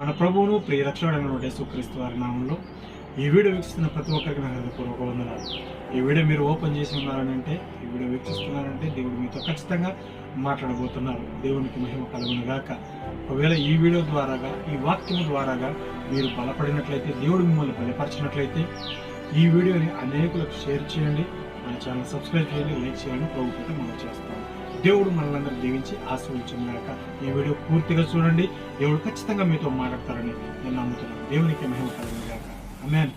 మన ప్రభువును ప్రియ రక్షకుడైన యేసుక్రీస్తు వారి నామంలో ఈ వీడియో వీక్షిస్తున్న ప్రతి ఒక్కరికి నా హృదయపూర్వక వందనాలు. ఈ వీడియో మీరు ఓపెన్ చేసి ఉన్నారనంటే, ఈ వీడియో వీక్షిస్తున్నారంటే దేవుడు మీతో ఖచ్చితంగా మాట్లాడబోతున్నారు. దేవునికి మహిమ కలుగును గాక. ఒకవేళ ఈ వీడియో ద్వారాగా, ఈ వాక్యం ద్వారాగా మీరు బలపడినట్లయితే, దేవుడు మిమ్మల్ని బలపరిచినట్లయితే ఈ వీడియోని అనేకులకు షేర్ చేయండి, మన ఛానల్ సబ్స్క్రైబ్ చేయండి, లైక్ చేయండి. ప్రభుత్వం మనం చేస్తాం. దేవుడు మనల్ని దీవించి ఆశీర్వదించుగాక. ఈ వీడియో పూర్తిగా చూడండి. దేవుడు ఖచ్చితంగా మీతో మాట్లాడతారని నేను నమ్ముతున్నాను. దేవునికి మహిమ కలుగును గాక. ఆమేన్.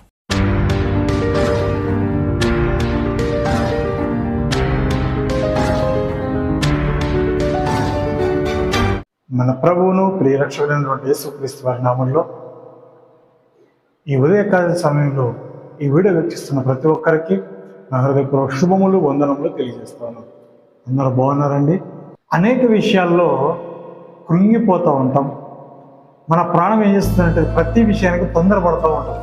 మన ప్రభువును ప్రియ రక్షకుడైనటువంటి యేసుక్రీస్తు వారి నామంలో ఈ ఉదయకాల సమయంలో ఈ వీడియో వీక్షిస్తున్న ప్రతి ఒక్కరికి నా హృదయపూర్వక శుభములు, వందనములు తెలియజేస్తాను. అందరూ బాగున్నారండి? అనేక విషయాల్లో కృంగిపోతూ ఉంటాం. మన ప్రాణం ఏం చేస్తుందంటే ప్రతి విషయానికి తొందరపడుతూ ఉంటాం.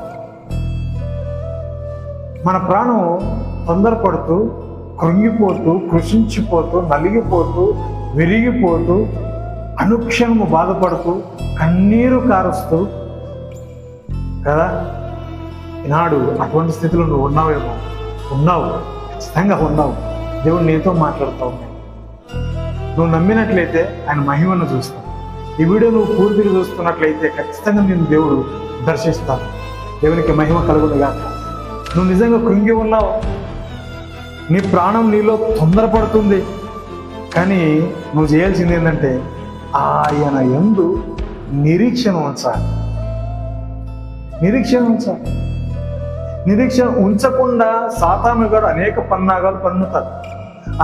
మన ప్రాణం తొందరపడుతూ, కృంగిపోతూ, కృషించిపోతూ, నలిగిపోతూ, విరిగిపోతూ, అనుక్షణము బాధపడుతూ, కన్నీరు కారుస్తూ కదా. ఈనాడు అటువంటి స్థితిలో నువ్వు ఉన్నావేమో. ఉన్నావు, ఖచ్చితంగా ఉన్నావు. దేవుడు నీతో మాట్లాడుతూ ఉన్నాడు. నువ్వు నమ్మినట్లయితే ఆయన మహిమను చూస్తావు. ఈ వీడియో నువ్వు పూర్తిగా చూస్తున్నట్లయితే ఖచ్చితంగా నేను దేవుడు దర్శిస్తాను. దేవునికి మహిమ కలుగును గాక. నువ్వు నిజంగా కృంగి ఉన్నావు, నీ ప్రాణం నీలో తొందరపడుతుంది, కానీ నువ్వు చేయాల్సింది ఏంటంటే ఆయన యందు నిరీక్షణ ఉంచాలి. నిరీక్షణ ఉంచకుండా సాతాను గారు అనేక పన్నాగాలు పన్నుతాడు.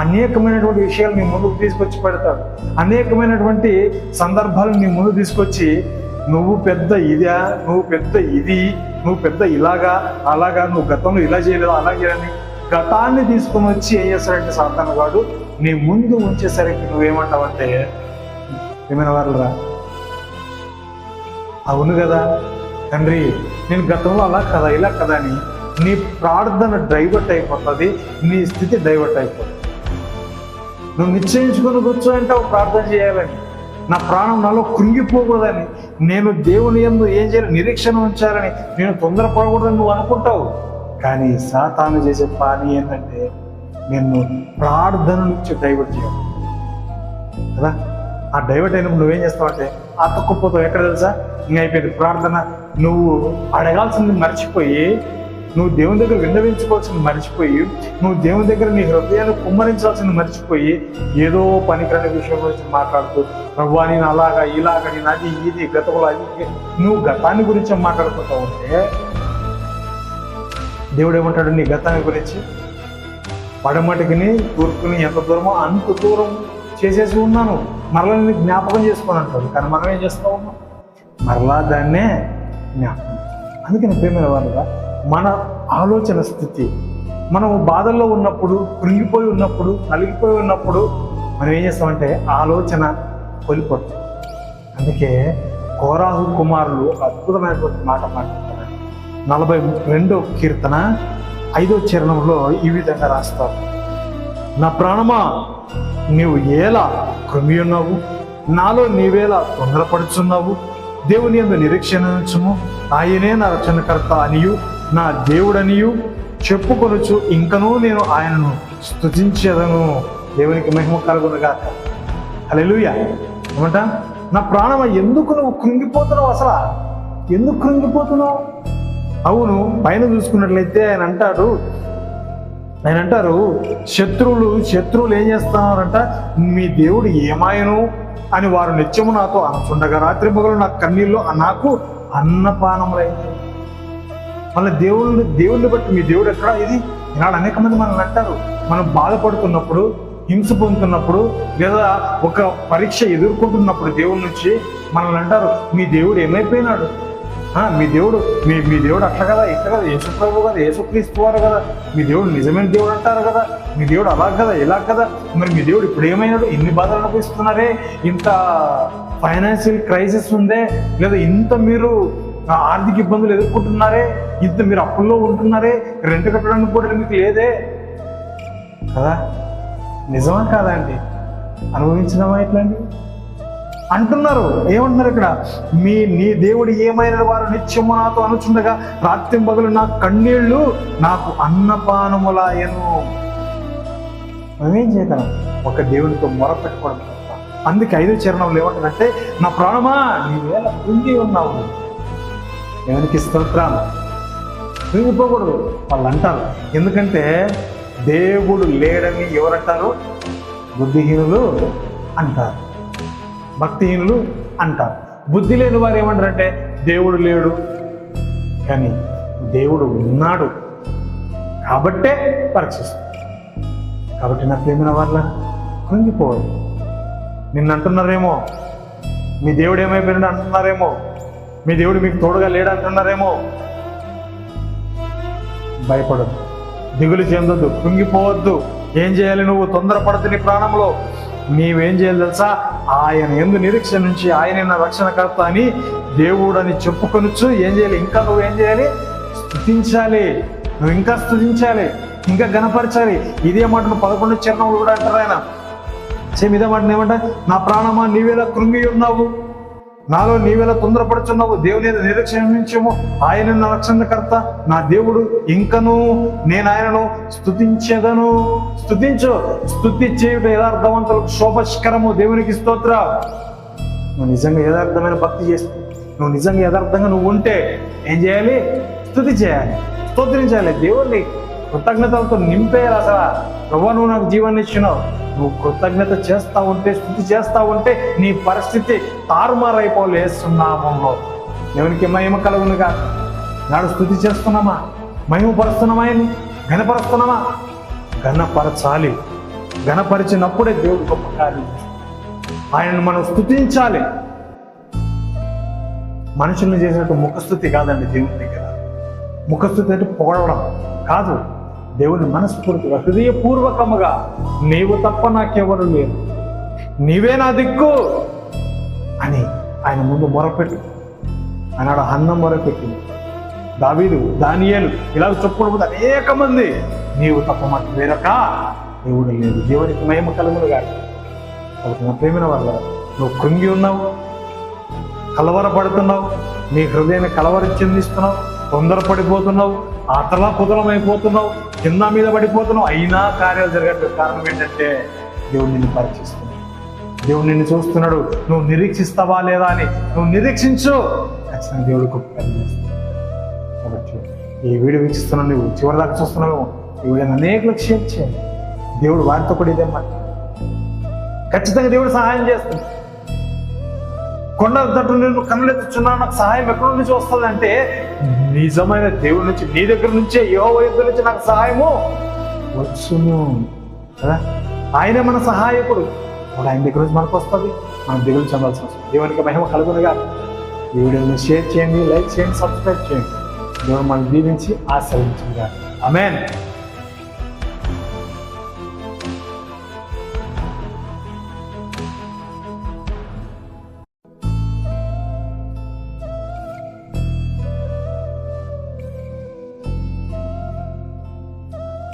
అనేకమైనటువంటి విషయాలు నీ ముందుకు తీసుకొచ్చి పెడతాడు. అనేకమైనటువంటి సందర్భాలు నీ ముందు తీసుకొచ్చి నువ్వు పెద్ద ఇదా, నువ్వు పెద్ద ఇది, నువ్వు పెద్ద ఇలాగా అలాగా, నువ్వు గతంలో ఇలా చేయలేదు అలా చేయాలని గతాన్ని తీసుకొని వచ్చి ఏం చేస్తాడంటే సాతాను గారు నీ ముందు ఉంచేసరికి నువ్వేమంటావంటే, ఏమైనా వాళ్ళరా, అవును కదా తండ్రి, నేను గతంలో అలా కదా ఇలా కదా అని నీ ప్రార్థన డైవర్ట్ అయిపోతుంది, నీ స్థితి డైవర్ట్ అయిపోతుంది. నువ్వు నిశ్చయించుకుని కూర్చోంటావు ప్రార్థన చేయాలని, నా ప్రాణం నాలో కృంగిపోకూడదని, నేను దేవుని యందు ఏం చేయాలి, నిరీక్షణ ఉంచాలని, నేను తొందరపడకూడదని నువ్వు అనుకుంటావు. కానీ సాతాను చేసే పని ఏంటంటే నిన్ను ప్రార్థన నుంచి డైవర్ట్ చేయాలి కదా. ఆ డైవర్ట్ అయినప్పుడు నువ్వేం చేస్తావంటే అతక్కుపోతావు. ఎక్కడ తెలుసా? ఇంకా అయిపోయింది ప్రార్థన. నువ్వు అడగాల్సింది మర్చిపోయి, నువ్వు దేవుని దగ్గర విన్నవించుకోవాల్సింది మర్చిపోయి, నువ్వు దేవుని దగ్గర నీ హృదయాన్ని కుమ్మరించాల్సింది మర్చిపోయి, ఏదో పనికిరాని విషయం గురించి మాట్లాడుతూ, ప్రభువా నేను అలాగా ఇలాగా, నేను అది ఇది గతంలో అది, నువ్వు గతాన్ని గురించి మాట్లాడుకుంటూ ఉంటే దేవుడు ఏమంటాడు నీ గతాన్ని గురించి? పడమటికిని తూర్పుని ఎంత దూరమో అంత దూరం చేసేసి ఉన్నాను, మరలా నేను జ్ఞాపకం చేసుకొని అంటాడు. కానీ మనం ఏం చేస్తూ ఉన్నాం? మరలా దాన్నే జ్ఞాపకం. అందుకని ప్రేమైన వాళ్ళుగా మన ఆలోచన స్థితి, మనము బాధల్లో ఉన్నప్పుడు, కృంగిపోయి ఉన్నప్పుడు, నలిగిపోయి ఉన్నప్పుడు మనం ఏం చేస్తామంటే ఆలోచన కోల్పోతాం. అందుకే కోరాహు కుమారులు ఒక అద్భుతమైనటువంటి మాట మాట్లాడతారు. 42వ కీర్తన 5వ చరణంలో ఈ విధంగా రాస్తారు, నా ప్రాణమా నీవు ఎలా కృంగి ఉన్నావు, నాలో నీవేలా తొందరపడుచున్నావు, దేవుని యందు నిరీక్షణ ఉంచుము, ఆయనే నా రక్షణకర్త అనియు నా దేవుడనియు చెప్పుకొనుచు ఇంకనూ నేను ఆయనను స్తుతించెదను. దేవునికి మహిమ కలుగును గాక. హల్లెలూయా. ఏమంటా? నా ప్రాణమ ఎందుకు నువ్వు కృంగిపోతున్నావు? అసలు ఎందుకు కృంగిపోతున్నావు? అవును, పైన చూసుకున్నట్లయితే ఆయన అంటారు శత్రువులు ఏం చేస్తున్నారంట, మీ దేవుడు ఏమాయను అని వారు నిత్యము నాతో అనుచుండగా రాత్రి పగలు నా కన్నీళ్ళు నాకు అన్నపానములైంది. మళ్ళీ దేవుడిని బట్టి మీ దేవుడు ఎక్కడ? ఇది ఈనాడు అనేక మంది మనల్ని అంటారు, మనం బాధపడుతున్నప్పుడు, హింస పొందుతున్నప్పుడు, లేదా ఒక పరీక్ష ఎదుర్కొంటున్నప్పుడు దేవుడి నుంచి మనల్ని అంటారు, మీ దేవుడు ఏమైపోయినాడు, మీ దేవుడు అట్లా కదా ఇట్లా కదా, యేసుప్రభు కదా, యేసుక్రీస్తు వారు కదా, మీ దేవుడు నిజమైన దేవుడు అంటారు కదా, మీ దేవుడు అలా కదా ఇలా కదా, మరి మీ దేవుడు ఇప్పుడు ఏమైనాడు, ఇన్ని బాధలు అనుభవిస్తున్నారే, ఇంత ఫైనాన్షియల్ క్రైసిస్ ఉందే, లేదా ఇంత మీరు ఆర్థిక ఇబ్బందులు ఎదుర్కొంటున్నారే, ఇంత మీరు అప్పుల్లో ఉంటున్నారే, రెంట్ కట్టడానికి కూడా మీకు లేదే కదా. నిజమా కాదా అండి? అనుభవించినవా ఇట్లాంటివి? అంటున్నారు. ఏమంటున్నారు ఇక్కడ? నీ దేవుడు ఏమైన వారు నిత్యము నాతో అనుచుండగా రాత్రి పగలు నా కన్నీళ్లు నాకు అన్నపానములాయను. మేమేం చేయగలం? ఒక దేవునితో మొరపెట్టుకోవడం. అందుకే 5వ చరణంలో ఏమంటారంటే, నా ప్రాణమా నీవేళ కృంగి ఉన్నావు. దేవునికి స్తోత్రం. కృంగిపోకూడదు వాళ్ళు అంటారు. ఎందుకంటే దేవుడు లేడని ఎవరంటారు? బుద్ధిహీనులు అంటారు, భక్తిహీనులు అంటారు. బుద్ధి లేని వారు ఏమంటారంటే దేవుడు లేడు, కానీ దేవుడు ఉన్నాడు కాబట్టే పరీక్షిస్తాడు. కాబట్టి నా ప్రేమైన వాళ్ళ కృంగిపోవద్దు. నిన్ను అంటున్నారేమో, మీ దేవుడు ఏమైపోయినాడు అంటున్నారేమో, మీ దేవుడు మీకు తోడుగా లేడు అంటున్నారేమో. భయపడద్దు, దిగులు చెందొద్దు, కృంగిపోవద్దు. ఏం చేయాలి? నువ్వు తొందరపడద్దు. నీ ప్రాణంలో నీవేం చేయాలి తెలుసా? ఆయన యందు నిరీక్షణ నుంచి ఆయన నా రక్షణకర్త అని దేవుడు అని చెప్పుకొనొచ్చు. ఏం చేయాలి? ఇంకా నువ్వేం చేయాలి? స్తుతించాలి. నువ్వు ఇంకా స్తుతించాలి, ఇంకా గణపరచాలి. ఇదే మాటను 11వ చరణంలో కూడా అంటారు ఆయన. ఇదే మాట ఏమంటా? నా ప్రాణమా నీవేలా కృంగి ఉన్నావు, నాలో నీవేలా తొందరపడుచున్నావు. దేవుని నిరీక్షణ నుంచేమో ఆయన నా రక్షణకర్త, నా దేవుడు, ఇంకను నేను ఆయనను స్తుతించెదను. స్తుతించు. స్తుతి చేయుట యథార్థవంతులకు శోభస్కరము. దేవునికి స్తోత్ర. నువ్వు నిజంగా యథార్థమైన భక్తి చేస్తూ, నువ్వు నిజంగా యథార్థంగా నువ్వు ఉంటే ఏం చేయాలి? స్తుతి చేయాలి, స్తోత్రించాలి. దేవుడిని కృతజ్ఞతలతో నింపేయాలి. అసలు ప్రభు నువ్వు నాకు జీవాన్ని ఇచ్చినావు, నువ్వు కృతజ్ఞత చేస్తా ఉంటే, స్తుతి చేస్తా ఉంటే నీ పరిస్థితి తారుమారైపోలే. యేసునామములో దేవునికి మహిమ కలుగునుగా. నాడు స్తుతి చేస్తున్నామా? మహిమపరుస్తున్నామా? ఆయన్ని ఘనపరుస్తున్నామా? ఘనపరచాలి. ఘనపరిచినప్పుడే దేవుడు గొప్ప కార్యం. ఆయనను మనం స్తుతించాలి. మనుషుల్ని చేసినట్టు ముఖస్థుతి కాదండి దేవుని దగ్గర. ముఖస్థుతి అంటే పొగడడం కాదు. దేవుని మనస్ఫూర్తిగా హృదయపూర్వకముగా నీవు తప్ప నాకెవరు లేరు, నీవే నా దిక్కు అని ఆయన ముందు మొరపెట్టు. ఆనాడు హన్న మొరపెట్టింది, దావీదు, దానియేలు ఇలా చెప్పుకోవడం అనేక మంది. నీవు తప్ప మాకు వేరొక దేవుడు లేదు. దేవునికి మహిమ కలుగునుగా. కాబట్టి నా ప్రేమైన వల్ల నువ్వు కృంగి ఉన్నావు, కలవరపడుతున్నావు, నీ హృదయాన్ని కలవరం చెందిస్తున్నావు, తొందరపడిపోతున్నావు, అతలాకుతలమైపోతున్నావు, కింద మీద పడిపోతున్నావు. అయినా కార్యాలు జరగట్లేదు. కారణం ఏంటంటే దేవుడు నిన్ను పరీక్షిస్తున్నాడు. దేవుడు నిన్ను చూస్తున్నాడు. నువ్వు నిరీక్షిస్తావా లేదా అని. నువ్వు నిరీక్షించు, ఖచ్చితంగా దేవుడు గొప్ప కార్యం చేస్తాడు. కాబట్టి ఈ వీడియో వీక్షిస్తున్నావు, నువ్వు చివరి దాకా చూస్తున్నావు. ఈ వీడియోని అనేకులకు షేర్ చేయండి. దేవుడు వారితో కూడా ఇదే మాట. ఖచ్చితంగా దేవుడు సహాయం చేస్తుంది. కొండ తట్టు నేను కన్నులెత్తుచున్నాను, నాకు సహాయం ఎక్కడి నుంచి వస్తుంది అంటే నిజమైన దేవుడి నుంచి, నీ దగ్గర నుంచే, యెహోవా దగ్గర నుంచి నాకు సహాయము వచ్చును కదా. ఆయనే మన సహాయకుడు. ఇప్పుడు ఆయన దగ్గర నుంచి మనకు వస్తుంది, మనం దిగులు చెందాల్సి వస్తుంది. దేవునికి మహిమ కలుగునుగా. ఈ వీడియోని షేర్ చేయండి, లైక్ చేయండి, సబ్స్క్రైబ్ చేయండి. దేవుడు మనల్ని దీవించి ఆశీర్వదించుగా. ఆమేన్.